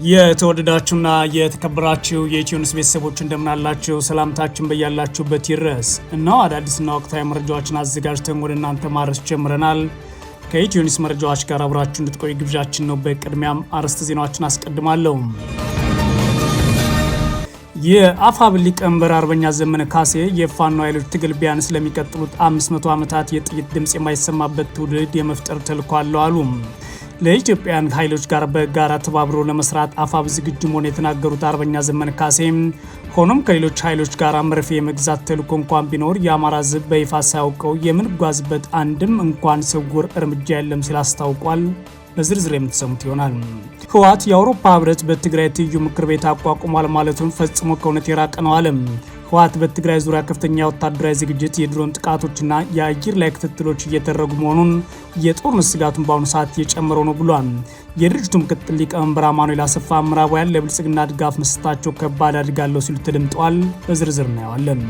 የተወደዳችሁና የተከበራችሁ የኢትዮኒውስ ቤተሰቦች እንደምናላችሁ ሰላምታችን በያላችሁበት ይድረስ። እነሆ አዳዲስና ወቅታዊ መረጃዎችን አዘጋጅተን ወደ እናንተ ማድረስ ጀምረናል። ከኢትዮኒውስ መረጃዎች ጋር አብራችሁ እንድትቆዩ ግብዣችን ነው። በቅድሚያም አርዕስተ ዜናዎችን አስቀድማለሁ። የአፋብኃ ሊቀመንበር አርበኛ ዘመነ ካሴ የፋኖ ኃይሎች ትግል ቢያንስ ለሚቀጥሉት 500 ዓመታት የጥይት ድምፅ የማይሰማበት ትውልድ የመፍጠር ተልዕኮ አለው አሉ። ለኢትዮጵያን ኃይሎች ጋር በጋራ ተባብሮ ለመስራት አፋብኃ ዝግጁ መሆኑን የተናገሩት አርበኛ ዘመነ ካሴ ሆኖም ከሌሎች ኃይሎች ጋር መርፌ የመግዛት ተልዕኮ እንኳን ቢኖር የአማራ ሕዝብ በይፋ ሳያውቀው የምንጓዝበት አንድም እንኳን ስውር እርምጃ የለም ሲል አስታውቋል። በዝርዝር የምትሰሙት ይሆናል። ህወሓት የአውሮፓ ህብረት በትግራይ ትይዩ ምክር ቤት አቋቁሟል ማለቱን ፈጽሞ ከእውነት የራቀ ነው አለ። ህወሓት በትግራይ ዙሪያ ከፍተኛ ወታደራዊ ዝግጅት፣ የድሮን ጥቃቶችና የአየር ላይ ክትትሎች እየተደረጉ መሆኑን የጦርነት ስጋቱን በአሁኑ ሰዓት እየጨመረው ነው ብሏል። የድርጅቱ ምክትል ሊቀመንበር አማኑኤል አሰፋ ምዕራባውያን ለብልጽግና ድጋፍ መስጠታቸው ከባድ አድርጋለሁ ሲሉ ተደምጠዋል። በዝርዝር እናየዋለን።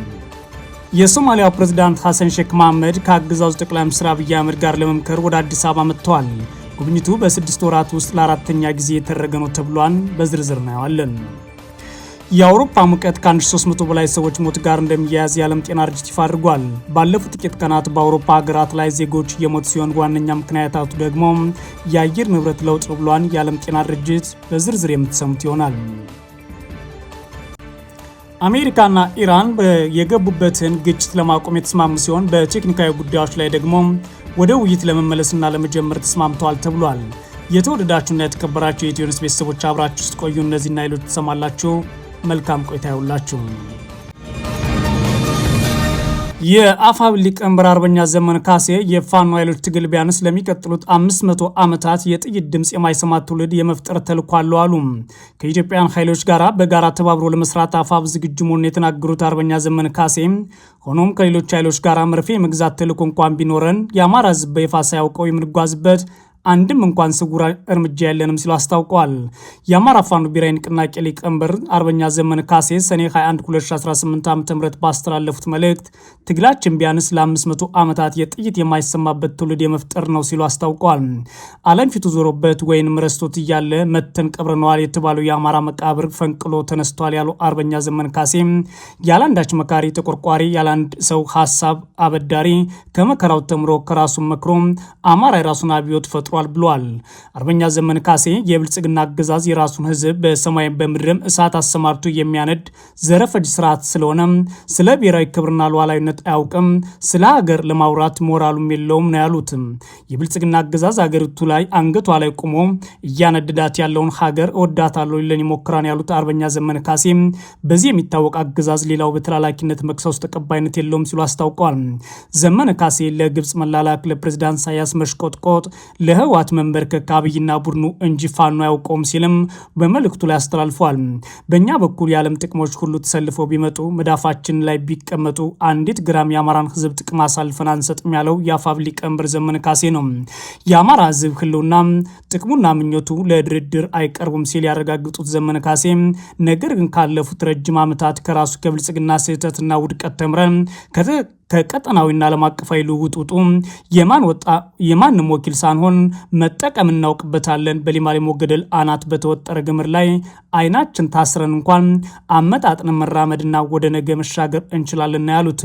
የሶማሊያው ፕሬዝዳንት ሐሰን ሼክ መሐመድ ከአገዛዙ ጠቅላይ ሚኒስትር አብይ አህመድ ጋር ለመምከር ወደ አዲስ አበባ መጥተዋል። ጉብኝቱ በ6 ወራት ውስጥ ለአራተኛ ጊዜ የተደረገ ነው ተብሏል። በዝርዝር እናየዋለን። የአውሮፓ ሙቀት ከ1300 በላይ ሰዎች ሞት ጋር እንደሚያያዝ የዓለም ጤና ድርጅት ይፋ አድርጓል። ባለፉት ጥቂት ቀናት በአውሮፓ ሀገራት ላይ ዜጎች እየሞቱ ሲሆን ዋነኛ ምክንያታቱ ደግሞ የአየር ንብረት ለውጥ ነው ብሏል የዓለም ጤና ድርጅት። በዝርዝር የምትሰሙት ይሆናል። አሜሪካና ኢራን የገቡበትን ግጭት ለማቆም የተስማሙ ሲሆን በቴክኒካዊ ጉዳዮች ላይ ደግሞ ወደ ውይይት ለመመለስና ለመጀመር ተስማምተዋል ተብሏል። የተወደዳችሁና የተከበራችሁ የኢትዮኒውስ ቤተሰቦች አብራችሁ ውስጥ ቆዩ። እነዚህና ሌሎች ተሰማላችሁ። መልካም ቆይታ ይሁንላችሁ። የአፋብኃ ሊቀመንበር አርበኛ ዘመነ ካሴ የፋኖ ኃይሎች ትግል ቢያንስ ለሚቀጥሉት 500 ዓመታት የጥይት ድምፅ የማይሰማ ትውልድ የመፍጠር ተልዕኮ አለው አሉ። ከኢትዮጵያን ኃይሎች ጋር በጋራ ተባብሮ ለመስራት አፋብኃ ዝግጁ መሆኑን የተናገሩት አርበኛ ዘመነ ካሴ ሆኖም ከሌሎች ኃይሎች ጋር መርፌ የመግዛት ተልዕኮ እንኳን ቢኖረን የአማራ ሕዝብ በይፋ ሳያውቀው የምንጓዝበት አንድም እንኳን ስውር እርምጃ የለንም ሲሉ አስታውቀዋል። የአማራ ፋኖ ብሔራዊ ንቅናቄ ሊቀመንበር አርበኛ ዘመነ ካሴ ሰኔ 21 2018 ዓ.ም ባስተላለፉት መልእክት ትግላችን ቢያንስ ለ500 ዓመታት የጥይት የማይሰማበት ትውልድ የመፍጠር ነው ሲሉ አስታውቀዋል። ዓለም ፊቱ ዞሮበት ወይንም ረስቶት እያለ መተን ቀብረነዋል የተባለው የአማራ መቃብር ፈንቅሎ ተነስቷል ያሉ አርበኛ ዘመነ ካሴ ያላንዳች መካሪ ተቆርቋሪ፣ ያላንድ ሰው ሀሳብ አበዳሪ ከመከራው ተምሮ ከራሱ መክሮ አማራ የራሱን አብዮት ፈጥሮ ብሏል። አርበኛ ዘመነ ካሴ የብልጽግና አገዛዝ የራሱን ህዝብ በሰማይ በምድርም እሳት አሰማርቶ የሚያነድ ዘረፈጅ ስርዓት ስለሆነ ስለ ብሔራዊ ክብርና ሉዓላዊነት አያውቅም፣ ስለ ሀገር ለማውራት ሞራሉም የለውም ነው ያሉት። የብልጽግና አገዛዝ ሀገሪቱ ላይ አንገቷ ላይ ቆሞ እያነደዳት ያለውን ሀገር እወዳታለሁ ሊለን ይሞክራል ያሉት አርበኛ ዘመነ ካሴ በዚህ የሚታወቅ አገዛዝ ሌላው በተላላኪነት መክሰሱ ተቀባይነት የለውም ሲሉ አስታውቀዋል። ዘመነ ካሴ ለግብጽ መላላክ፣ ለፕሬዝዳንት ኢሳያስ መሽቆጥቆጥ፣ ህወሓት መንበርከክ አብይና ቡድኑ እንጂ ፋኖ አያውቀውም ሲልም በመልእክቱ ላይ አስተላልፏል። በእኛ በኩል የዓለም ጥቅሞች ሁሉ ተሰልፈው ቢመጡ መዳፋችን ላይ ቢቀመጡ አንዲት ግራም የአማራን ህዝብ ጥቅም አሳልፈን አንሰጥም ያለው የአፋብኃ ሊቀመንበር ዘመነ ካሴ ነው። የአማራ ህዝብ ህልውና ጥቅሙና ምኞቱ ለድርድር አይቀርቡም ሲል ያረጋግጡት ዘመነ ካሴ ነገር ግን ካለፉት ረጅም ዓመታት ከራሱ ከብልጽግና ስህተትና ውድቀት ተምረን ከቀጠናዊና ዓለም አቀፋዊ ልውውጥ ውጡ የማንም ወኪል ሳንሆን መጠቀም እናውቅበታለን። በሊማሊሞ ገደል አናት በተወጠረ ግምር ላይ አይናችን ታስረን እንኳን አመጣጥን መራመድና ወደ ነገ መሻገር እንችላለን ያሉት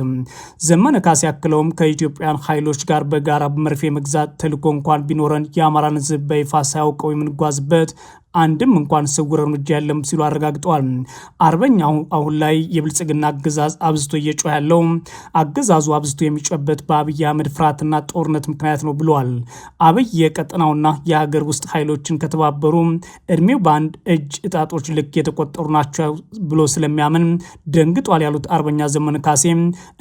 ዘመነ ካሴ ያክለውም ከኢትዮጵያን ኃይሎች ጋር በጋራ መርፌ መግዛት ተልዕኮ እንኳን ቢኖረን የአማራን ህዝብ በይፋ ሳያውቀው የምንጓዝበት አንድም እንኳን ስውር እርምጃ የለም ሲሉ አረጋግጠዋል። አርበኛው አሁን ላይ የብልጽግና አገዛዝ አብዝቶ እየጮህ ያለው አገዛዙ አብዝቶ የሚጮህበት በአብይ አህመድ ፍርሃትና ጦርነት ምክንያት ነው ብለዋል። አብይ የቀጠናውና የሀገር ውስጥ ኃይሎችን ከተባበሩ እድሜው በአንድ እጅ እጣጦች ልክ የተቆጠሩ ናቸው ብሎ ስለሚያምን ደንግጧል ያሉት አርበኛ ዘመነ ካሴ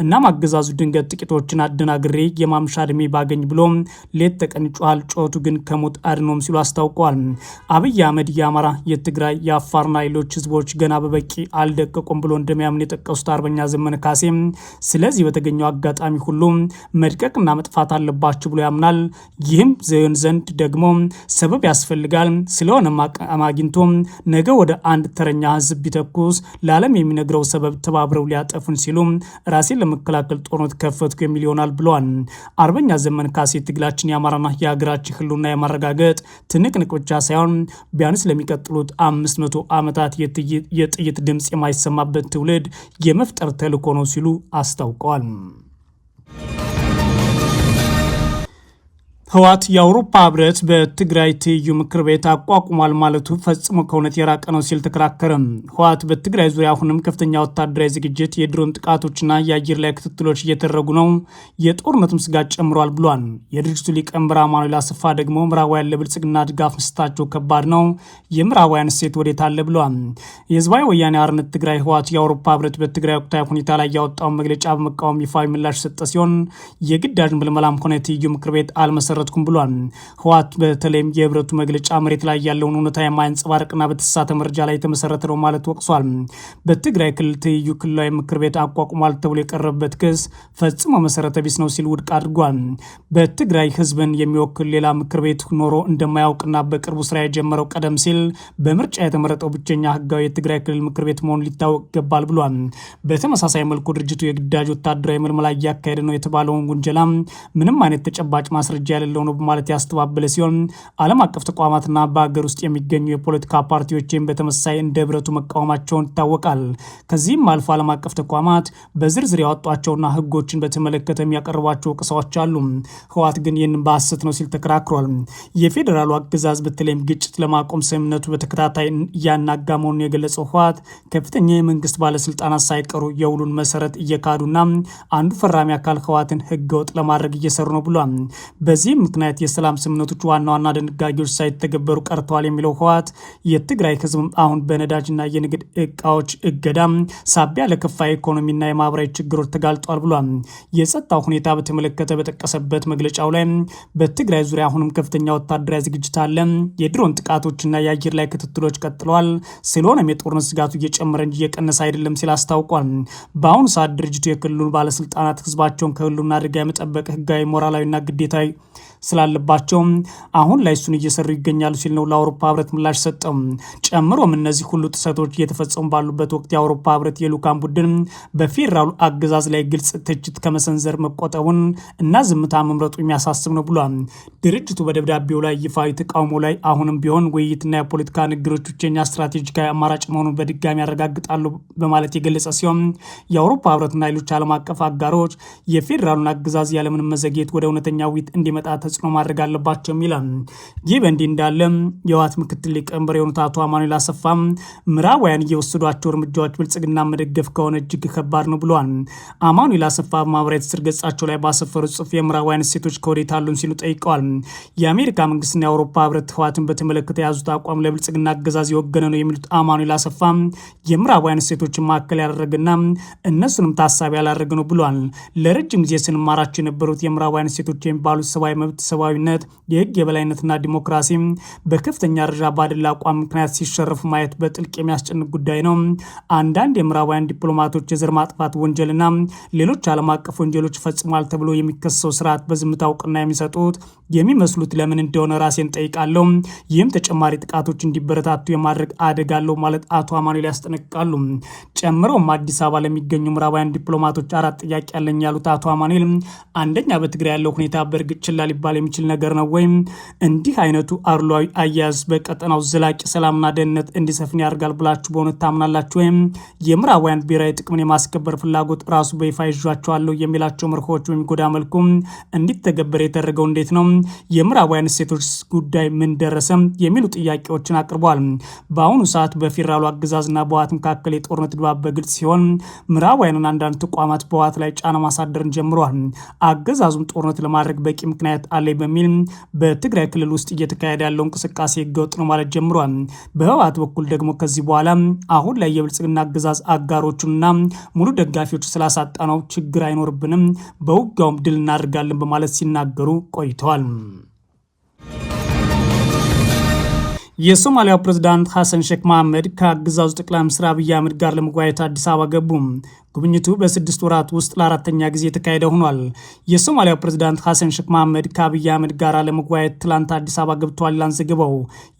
እናም አገዛዙ ድንገት ጥቂቶችን አደናግሬ የማምሻ እድሜ ባገኝ ብሎ ሌት ተቀን ይጮሃል፣ ጮቱ ግን ከሞት አድኖም ሲሉ አስታውቀዋል። አብይ አህመድ የአማራ፣ የትግራይ፣ የአፋርና ሌሎች ህዝቦች ገና በበቂ አልደቀቁም ብሎ እንደሚያምን የጠቀሱት አርበኛ ዘመነ ካሴ ስለዚህ በተገኘው አጋጣሚ ሁሉ መድቀቅና መጥፋት አለባቸው ብሎ ያምናል። ይህም ዘን ዘንድ ደግሞ ሰበብ ያስፈልጋል። ስለሆነ አማግንቶ ነገ ወደ አንድ ተረኛ ህዝብ ቢተኩስ ለዓለም የሚነግረው ሰበብ ተባብረው ሊያጠፉን ሲሉ ራሴን ለመከላከል ጦርነት ከፈትኩ የሚል ይሆናል ብለዋል። አርበኛ ዘመነ ካሴ ትግላችን የአማራና የሀገራችን ህልውና የማረጋገጥ ትንቅንቅ ብቻ ሳይሆን ቢያንስ ለሚቀጥሉት 500 ዓመታት የጥይት ድምፅ የማይሰማበት ትውልድ የመፍጠር ተልዕኮ ነው ሲሉ አስታውቀዋል። ህወሓት የአውሮፓ ህብረት በትግራይ ትይዩ ምክር ቤት አቋቁሟል ማለቱ ፈጽሞ ከእውነት የራቀ ነው ሲል ተከራከረ። ህወሓት በትግራይ ዙሪያ አሁንም ከፍተኛ ወታደራዊ ዝግጅት፣ የድሮን ጥቃቶችና የአየር ላይ ክትትሎች እየተደረጉ ነው፣ የጦርነቱም ስጋት ጨምሯል ብሏል። የድርጅቱ ሊቀመንበር አማኑኤል አሰፋ ደግሞ ምዕራባውያን ለብልጽግና ድጋፍ መስጠታቸው ከባድ ነው፣ የምዕራባውያን እሴት ወዴት አለ ብሏል። የህዝባዊ ወያኔ ሓርነት ትግራይ ህወሓት የአውሮፓ ህብረት በትግራይ ወቅታዊ ሁኔታ ላይ ያወጣውን መግለጫ በመቃወም ይፋዊ ምላሽ ሰጠ ሲሆን የግዳጅ ምልመላም ሆነ ትይዩ ምክር ቤት አልመሰረትኩም ብሏል። ህወሓት በተለይም የህብረቱ መግለጫ መሬት ላይ ያለውን እውነታ የማያንጸባርቅና በተሳሳተ መረጃ ላይ የተመሰረተ ነው ማለት ወቅሷል። በትግራይ ክልል ትይዩ ክልላዊ ምክር ቤት አቋቁሟል ተብሎ የቀረበበት ክስ ፈጽሞ መሰረተ ቢስ ነው ሲል ውድቅ አድርጓል። በትግራይ ህዝብን የሚወክል ሌላ ምክር ቤት ኖሮ እንደማያውቅና በቅርቡ ስራ የጀመረው ቀደም ሲል በምርጫ የተመረጠው ብቸኛ ህጋዊ የትግራይ ክልል ምክር ቤት መሆኑን ሊታወቅ ይገባል ብሏል። በተመሳሳይ መልኩ ድርጅቱ የግዳጅ ወታደራዊ ምልመላ እያካሄደ ነው የተባለውን ውንጀላ ምንም አይነት ተጨባጭ ማስረጃ ያለው ነው በማለት ያስተባበለ ሲሆን ዓለም አቀፍ ተቋማትና በሀገር ውስጥ የሚገኙ የፖለቲካ ፓርቲዎችን በተመሳሳይ እንደ ህብረቱ መቃወማቸውን ይታወቃል። ከዚህም አልፎ ዓለም አቀፍ ተቋማት በዝርዝር ያወጧቸውና ህጎችን በተመለከተ የሚያቀርቧቸው ቅሳዎች አሉ። ህወሓት ግን ይህንን በሐሰት ነው ሲል ተከራክሯል። የፌዴራሉ አገዛዝ በተለይም ግጭት ለማቆም ስምምነቱ በተከታታይ እያናጋ መሆኑን የገለጸው ህወሓት ከፍተኛ የመንግስት ባለስልጣናት ሳይቀሩ የውሉን መሰረት እየካዱና አንዱ ፈራሚ አካል ህወሓትን ህገወጥ ለማድረግ እየሰሩ ነው ብሏል። በዚህ ምክንያት የሰላም ስምምነቶች ዋና ዋና ድንጋጌዎች ሳይተገበሩ ቀርተዋል የሚለው ህወሓት የትግራይ ህዝብ አሁን በነዳጅና የንግድ እቃዎች እገዳ ሳቢያ ለከፋ ኢኮኖሚና የማህበራዊ ችግሮች ተጋልጧል ብሏል። የጸጥታው ሁኔታ በተመለከተ በጠቀሰበት መግለጫው ላይ በትግራይ ዙሪያ አሁንም ከፍተኛ ወታደራዊ ዝግጅት አለ፣ የድሮን ጥቃቶችና የአየር ላይ ክትትሎች ቀጥለዋል፣ ስለሆነም የጦርነት ስጋቱ እየጨመረ እንጂ እየቀነሰ አይደለም ሲል አስታውቋል። በአሁኑ ሰዓት ድርጅቱ የክልሉ ባለስልጣናት ህዝባቸውን ከህልውና አደጋ የመጠበቅ ህጋዊ ሞራላዊና ግዴታዊ ስላለባቸው አሁን ላይ እሱን እየሰሩ ይገኛሉ ሲል ነው ለአውሮፓ ህብረት ምላሽ ሰጠው። ጨምሮም እነዚህ ሁሉ ጥሰቶች እየተፈጸሙ ባሉበት ወቅት የአውሮፓ ህብረት የልዑካን ቡድን በፌዴራሉ አገዛዝ ላይ ግልጽ ትችት ከመሰንዘር መቆጠቡን እና ዝምታ መምረጡ የሚያሳስብ ነው ብሏል። ድርጅቱ በደብዳቤው ላይ ይፋዊ ተቃውሞ ላይ አሁንም ቢሆን ውይይትና የፖለቲካ ንግግሮች ብቸኛ ስትራቴጂካዊ አማራጭ መሆኑን በድጋሚ ያረጋግጣሉ በማለት የገለጸ ሲሆን የአውሮፓ ህብረትና ሌሎች ዓለም አቀፍ አጋሮች የፌዴራሉን አገዛዝ ያለምንም መዘግየት ወደ እውነተኛ ውይይት እንዲመጣ ተጽዕኖ ማድረግ አለባቸው ይላል። ይህ በእንዲህ እንዳለ የህወሓት ምክትል ሊቀመንበር የሆኑት አቶ አማኑኤል አሰፋ ምዕራባውያን እየወሰዷቸው እርምጃዎች ብልጽግና መደገፍ ከሆነ እጅግ ከባድ ነው ብለዋል። አማኑኤል አሰፋ በማህበራዊ ትስስር ገጻቸው ላይ ባሰፈሩት ጽሑፍ የምዕራባውያን እሴቶች ከወዴት አሉን ሲሉ ጠይቀዋል። የአሜሪካ መንግስትና የአውሮፓ ህብረት ህወሓትን በተመለከተ የያዙት አቋም ለብልጽግና አገዛዝ የወገነ ነው የሚሉት አማኑኤል አሰፋ የምዕራባውያን እሴቶችን ማዕከል ያደረገና እነሱንም ታሳቢ ያላደረገ ነው ብለዋል። ለረጅም ጊዜ ስንማራቸው የነበሩት የምዕራባውያን እሴቶች የሚባሉት ሰብአዊ መብት፣ ሰብአዊነት፣ የህግ የበላይነትና ዲሞክራሲ በከፍተኛ ደረጃ ባደላ አቋም ምክንያት ሲሸረፉ ማየት በጥልቅ የሚያስጨንቅ ጉዳይ ነው። አንዳንድ የምዕራባውያን ዲፕሎማቶች የዘር ማጥፋት ወንጀልና ሌሎች ዓለም አቀፍ ወንጀሎች ፈጽሟል ተብሎ የሚከሰው ስርዓት በዝምታ እውቅና የሚሰጡት የሚመስሉት ለምን እንደሆነ ራሴን ጠይቃለሁ። ይህም ተጨማሪ ጥቃቶች እንዲበረታቱ የማድረግ አደጋ አለው ማለት አቶ አማኑኤል ያስጠነቅቃሉ። ጨምረውም አዲስ አበባ ለሚገኙ ምዕራባውያን ዲፕሎማቶች 4 ጥያቄ ያለኝ ያሉት አቶ አማኑኤል አንደኛ በትግራይ ያለው ሁኔታ በእርግጥ ችላ ሊባል የሚችል ነገር ነው ወይም እንዲህ አይነቱ አድሏዊ አያያዝ በቀጠናው ዘላቂ ሰላምና ደህንነት እንዲሰፍን ያደርጋል ብላችሁ በእውነት ታምናላችሁ? ወይም የምዕራባውያን ብሔራዊ ጥቅምን የማስከበር ፍላጎት ራሱ በይፋ ይዟቸዋለሁ የሚላቸው መርሆች በሚጎዳ መልኩ እንዲተገበር የተደረገው እንዴት ነው? የምዕራባውያን እሴቶች ጉዳይ ምን ደረሰ? የሚሉ ጥያቄዎችን አቅርበዋል። በአሁኑ ሰዓት በፌዴራሉ አገዛዝና በህወሓት መካከል የጦርነት ድባብ በግልጽ ሲሆን ምዕራባውያንን አንዳንድ ተቋማት በህወሓት ላይ ጫና ማሳደርን ጀምረዋል። አገዛዙም ጦርነት ለማድረግ በቂ ምክንያት አለኝ በሚል በትግራይ ክልል ውስጥ እየተካሄደ ያለው እንቅስቃሴ ህገወጥ ነው ማለት ጀምሯል። በህወሓት በኩል ደግሞ ከዚህ በኋላ አሁን ላይ የብልጽግና አገዛዝ አጋሮቹንና ሙሉ ደጋፊዎቹ ስላሳጣ ነው ችግር አይኖርብንም፣ በውጊያውም ድል እናደርጋለን በማለት ሲናገሩ ቆይተዋል። የሶማሊያው ፕሬዝዳንት ሐሰን ሼክ መሐመድ ከአገዛዙ ጠቅላይ ሚኒስትር አብይ አህመድ ጋር ለመወያየት አዲስ አበባ ገቡ። ጉብኝቱ በ6 ወራት ውስጥ ለአራተኛ ጊዜ የተካሄደ ሆኗል። የሶማሊያው ፕሬዝዳንት ሐሰን ሼክ መሐመድ ከአብይ አህመድ ጋር ለመወያየት ትላንት አዲስ አበባ ገብተዋል ይላል ዘገባው።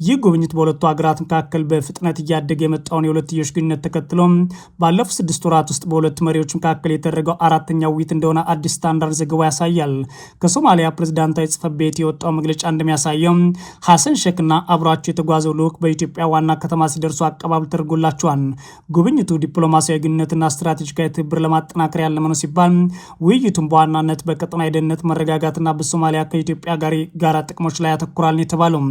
ይህ ጉብኝት በሁለቱ ሀገራት መካከል በፍጥነት እያደገ የመጣውን የሁለትዮሽ ግንኙነት ተከትሎ ባለፉት 6 ወራት ውስጥ በሁለቱ መሪዎች መካከል የተደረገው አራተኛው ውይይት እንደሆነ አዲስ ስታንዳርድ ዘገባው ያሳያል። ከሶማሊያ ፕሬዝዳንታዊ ጽሕፈት ቤት የወጣው መግለጫ እንደሚያሳየው ሐሰን ሼክና አብሯቸው የተጓዘው ልዑክ በኢትዮጵያ ዋና ከተማ ሲደርሱ አቀባበል ተደርጎላቸዋል። ጉብኝቱ ዲፕሎማሲያዊ ግንኙነትና ስትራቴጂካዊ ትብብር ለማጠናከር ያለመ ነው ሲባል ውይይቱም በዋናነት በቀጠናዊ ደህንነት መረጋጋትና በሶማሊያ ከኢትዮጵያ ጋር የጋራ ጥቅሞች ላይ ያተኩራል የተባለው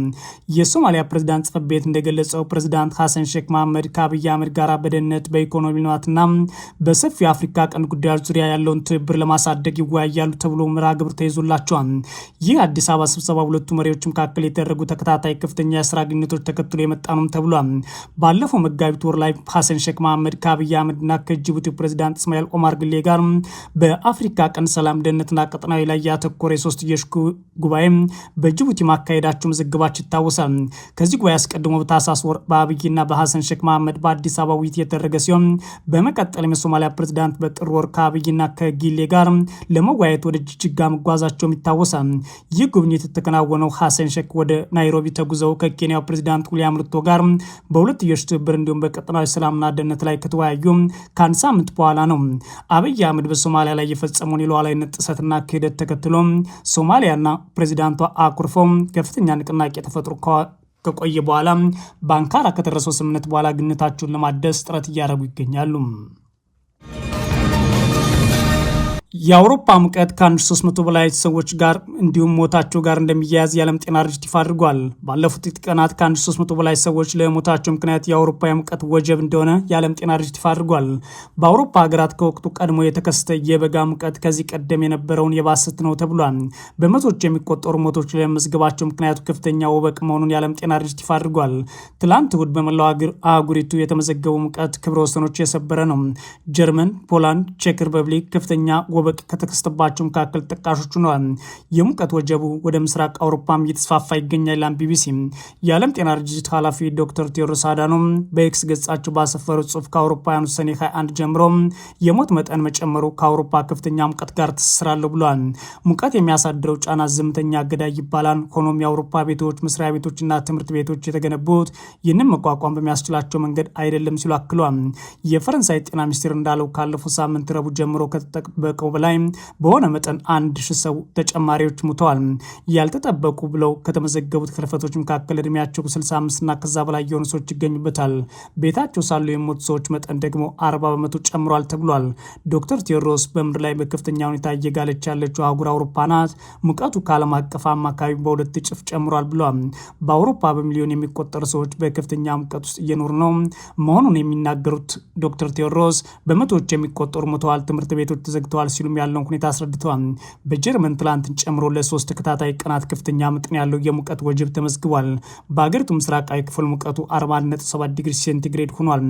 የሶማሊያ ፕሬዝዳንት ጽሕፈት ቤት እንደገለጸው ፕሬዝዳንት ሐሰን ሼክ መሐመድ ከአብይ አህመድ ጋር በደህንነት በኢኮኖሚ ልማትና በሰፊ የአፍሪካ ቀንድ ጉዳዮች ዙሪያ ያለውን ትብብር ለማሳደግ ይወያያሉ ተብሎ መርሃ ግብር ተይዞላቸዋል። ይህ አዲስ አበባ ስብሰባ ሁለቱ መሪዎች መካከል የተደረጉ ተከታታይ ከፍተኛ የስራ ግንኙነቶች ተከትሎ የመጣ ነው ተብሏል። ባለፈው መጋቢት ወር ላይ ሐሰን ሼክ መሐመድ ከአብይ አህመድና ከጅቡቲ ፕሬዝዳንት እስማኤል ኦማር ግሌ ጋር በአፍሪካ ቀንድ ሰላም፣ ደህንነትና ቀጠናዊ ላይ ያተኮረ የሶስትዮሽ ጉባኤ በጅቡቲ ማካሄዳቸው መዘገባቸው ይታወሳል። ከዚህ ጉባኤ አስቀድሞ በታህሳስ ወር በአብይና በሐሰን ሼክ መሐመድ በአዲስ አበባ ውይይት የተደረገ ሲሆን በመቀጠልም የሶማሊያ ፕሬዝዳንት በጥር ወር ከአብይና ከጊሌ ጋር ለመወያየት ወደ ጅጅጋ መጓዛቸውም ይታወሳል። ይህ ጉብኝት የተከናወነው ሐሰን ሼክ ወደ ናይሮቢ ተጉዘው ከኬንያው ፕሬዝዳንት ዊሊያም ሩቶ ጋር በሁለትዮሽ ትብብር እንዲሁም በቀጠናዊ ሰላምና ደህንነት ላይ ከተወያዩ ከአንድ ሳምንት በኋላ ነው። አብይ አህመድ በሶማሊያ ላይ የፈጸመውን የሉዓላዊነት ጥሰትና ክህደት ተከትሎ ሶማሊያና ፕሬዝዳንቷ አኩርፈው ከፍተኛ ንቅናቄ ተፈጥሮ ከቆየ በኋላ በአንካራ ከተደረሰው ስምምነት በኋላ ግንኙነታቸውን ለማደስ ጥረት እያደረጉ ይገኛሉ። የአውሮፓ ሙቀት ከ1300 በላይ ሰዎች ጋር እንዲሁም ሞታቸው ጋር እንደሚያያዝ የዓለም ጤና ድርጅት ይፋ አድርጓል። ባለፉት ጥቂት ቀናት ከ1300 በላይ ሰዎች ለሞታቸው ምክንያት የአውሮፓ የሙቀት ወጀብ እንደሆነ የዓለም ጤና ድርጅት ይፋ አድርጓል። በአውሮፓ ሀገራት ከወቅቱ ቀድሞ የተከሰተ የበጋ ሙቀት ከዚህ ቀደም የነበረውን የባሰት ነው ተብሏል። በመቶዎች የሚቆጠሩ ሞቶች ለመዝገባቸው ምክንያቱ ከፍተኛ ወበቅ መሆኑን የዓለም ጤና ድርጅት ይፋ አድርጓል። ትላንት እሁድ በመላው አህጉሪቱ የተመዘገቡ ሙቀት ክብረ ወሰኖች የሰበረ ነው። ጀርመን፣ ፖላንድ፣ ቼክ ሪፐብሊክ ከፍተኛ ወበቅ ከተከሰተባቸው መካከል ተጠቃሾቹ ነው። የሙቀት ወጀቡ ወደ ምስራቅ አውሮፓም እየተስፋፋ ይገኛል። ቢቢሲ የዓለም ጤና ድርጅት ኃላፊ ዶክተር ቴዎድሮስ አዳኖም በኤክስ ገጻቸው ባሰፈሩት ጽሑፍ ከአውሮፓውያኑ ሰኔ 21 ጀምሮ የሞት መጠን መጨመሩ ከአውሮፓ ከፍተኛ ሙቀት ጋር ትስስር አለው ብሏል። ሙቀት የሚያሳድረው ጫና ዝምተኛ ገዳይ ይባላል። ሆኖም የአውሮፓ ቤቶች፣ መስሪያ ቤቶችና ትምህርት ቤቶች የተገነቡት ይህንን መቋቋም በሚያስችላቸው መንገድ አይደለም ሲሉ አክሏል። የፈረንሳይ ጤና ሚኒስቴር እንዳለው ካለፈው ሳምንት ረቡዕ ጀምሮ ከተጠበቀው በላይ በሆነ መጠን 1000 ሰው ተጨማሪዎች ሙተዋል። ያልተጠበቁ ብለው ከተመዘገቡት ክልፈቶች መካከል እድሜያቸው 65 እና ከዛ በላይ የሆኑ ሰዎች ይገኙበታል። ቤታቸው ሳሉ የሞቱ ሰዎች መጠን ደግሞ 40 በመቶ ጨምሯል ተብሏል። ዶክተር ቴዎድሮስ በምድር ላይ በከፍተኛ ሁኔታ እየጋለች ያለችው አህጉር አውሮፓ ናት። ሙቀቱ ከዓለም አቀፍ አማካይ በሁለት እጥፍ ጨምሯል ብሏል። በአውሮፓ በሚሊዮን የሚቆጠሩ ሰዎች በከፍተኛ ሙቀት ውስጥ እየኖሩ ነው መሆኑን የሚናገሩት ዶክተር ቴዎድሮስ በመቶዎች የሚቆጠሩ ሞተዋል፣ ትምህርት ቤቶች ተዘግተዋል ሲሉም ያለውን ሁኔታ አስረድተዋል። በጀርመን ትላንትን ጨምሮ ለ3 ተከታታይ ቀናት ከፍተኛ መጠን ያለው የሙቀት ወጀብ ተመዝግቧል። በአገሪቱ ምስራቃዊ ክፍል ሙቀቱ 41.7 ዲግሪ ሴንቲግሬድ ሆኗል።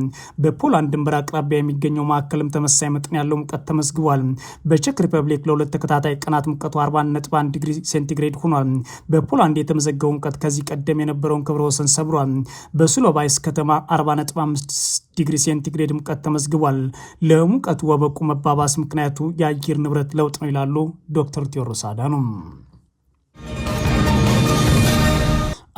በፖላንድ ድንበር አቅራቢያ የሚገኘው ማዕከልም ተመሳሳይ መጠን ያለው ሙቀት ተመዝግቧል። በቼክ ሪፐብሊክ ለ2 ተከታታይ ቀናት ሙቀቱ 41.1 ዲግሪ ሴንቲግሬድ ሆኗል። በፖላንድ የተመዘገበው ሙቀት ከዚህ ቀደም የነበረውን ክብረ ወሰን ሰብሯል። በስሎቫይስ ከተማ 40.5 ዲግሪ ሴንቲግሬድ ሙቀት ተመዝግቧል። ለሙቀቱ ወበቁ መባባስ ምክንያቱ የአየር ንብረት ለውጥ ነው ይላሉ ዶክተር ቴዎድሮስ አዳኖም።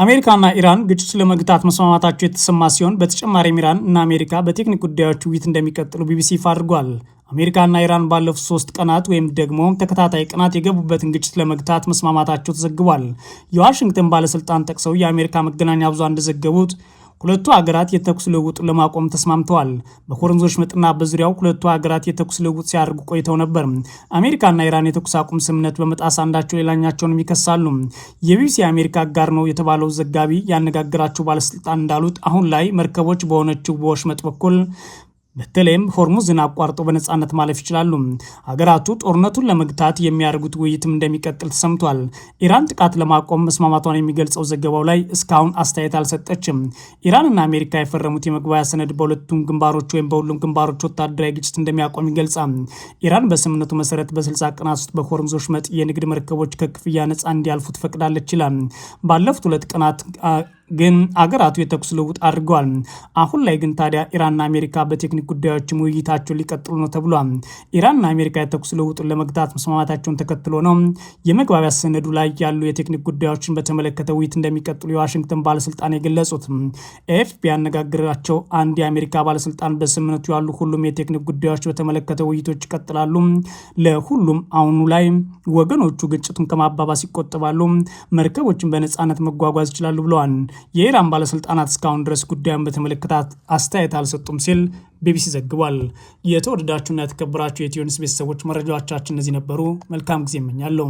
አሜሪካና ኢራን ግጭት ለመግታት መስማማታቸው የተሰማ ሲሆን በተጨማሪም ኢራን እና አሜሪካ በቴክኒክ ጉዳዮች ውይይት እንደሚቀጥሉ ቢቢሲ ይፋ አድርጓል። አሜሪካና ኢራን ባለፉት 3 ቀናት ወይም ደግሞ ተከታታይ ቀናት የገቡበትን ግጭት ለመግታት መስማማታቸው ተዘግቧል። የዋሽንግተን ባለስልጣን ጠቅሰው የአሜሪካ መገናኛ ብዙሃን እንደዘገቡት ሁለቱ ሀገራት የተኩስ ልውውጡን ለማቆም ተስማምተዋል። በሆርሙዝ ወሽመጥና በዙሪያው ሁለቱ ሀገራት የተኩስ ልውውጥ ሲያደርጉ ቆይተው ነበር። አሜሪካና ኢራን የተኩስ አቁም ስምምነት በመጣስ አንዳቸው ሌላኛቸውንም ይከሳሉ። የቢቢሲ የአሜሪካ አጋር ነው የተባለው ዘጋቢ ያነጋገራቸው ባለስልጣን እንዳሉት አሁን ላይ መርከቦች በሆነችው በወሽመጥ በኩል በተለይም ሆርሙዝን አቋርጦ በነጻነት ማለፍ ይችላሉ። ሀገራቱ ጦርነቱን ለመግታት የሚያደርጉት ውይይትም እንደሚቀጥል ተሰምቷል። ኢራን ጥቃት ለማቆም መስማማቷን የሚገልጸው ዘገባው ላይ እስካሁን አስተያየት አልሰጠችም። ኢራንና አሜሪካ የፈረሙት የመግባቢያ ሰነድ በሁለቱም ግንባሮች ወይም በሁሉም ግንባሮች ወታደራዊ ግጭት እንደሚያቆም ይገልጻል። ኢራን በስምምነቱ መሰረት በ60 ቀናት ውስጥ በሆርሙዝ ወሽመጥ የንግድ መርከቦች ከክፍያ ነጻ እንዲያልፉ ትፈቅዳለች ይላል። ባለፉት 2 ቀናት ግን አገራቱ የተኩስ ልውውጥ አድርገዋል። አሁን ላይ ግን ታዲያ ኢራንና አሜሪካ በቴክኒክ ጉዳዮችም ውይይታቸውን ሊቀጥሉ ነው ተብሏል። ኢራንና አሜሪካ የተኩስ ልውውጡን ለመግታት መስማማታቸውን ተከትሎ ነው የመግባቢያ ሰነዱ ላይ ያሉ የቴክኒክ ጉዳዮችን በተመለከተ ውይይት እንደሚቀጥሉ የዋሽንግተን ባለስልጣን የገለጹት። ኤኤፍፒ ያነጋገራቸው አንድ የአሜሪካ ባለስልጣን በስምምነቱ ያሉ ሁሉም የቴክኒክ ጉዳዮች በተመለከተ ውይይቶች ይቀጥላሉ፣ ለሁሉም አሁኑ ላይ ወገኖቹ ግጭቱን ከማባባስ ይቆጠባሉ፣ መርከቦችን በነጻነት መጓጓዝ ይችላሉ ብለዋል። የኢራን ባለስልጣናት እስካሁን ድረስ ጉዳዩን በተመለከተ አስተያየት አልሰጡም ሲል ቢቢሲ ዘግቧል። የተወደዳችሁና የተከበራችሁ የኢትዮ ኒውስ ቤተሰቦች መረጃዎቻችን እነዚህ ነበሩ። መልካም ጊዜ እመኛለሁ።